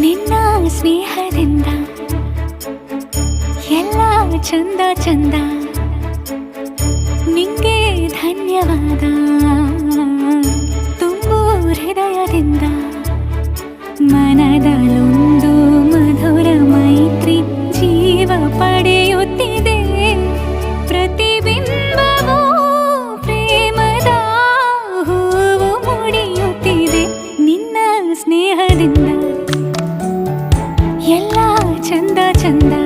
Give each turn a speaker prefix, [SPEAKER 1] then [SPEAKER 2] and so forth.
[SPEAKER 1] ನಿನ್ನ ಸ್ನೇಹದಿಂದ ಎಲ್ಲ ಚಂದ ಚಂದ. ನಿಂಗೆ ಧನ್ಯವಾದ ತುಂಬು ಹೃದಯದಿಂದ. ಮನದಲ್ಲೊಂದು ಮಧುರ ಮೈತ್ರಿ ಜೀವ ಪಡೆಯುತ್ತಿದೆ. ಪ್ರತಿಬಿಂಬವೂ ಪ್ರೇಮದ ಹೂವು ಮುಡಿಯುತ್ತಿದೆ. ನಿನ್ನ ಸ್ನೇಹದಿಂದ ಎಲ್ಲ ಚಂದ ಚಂದ.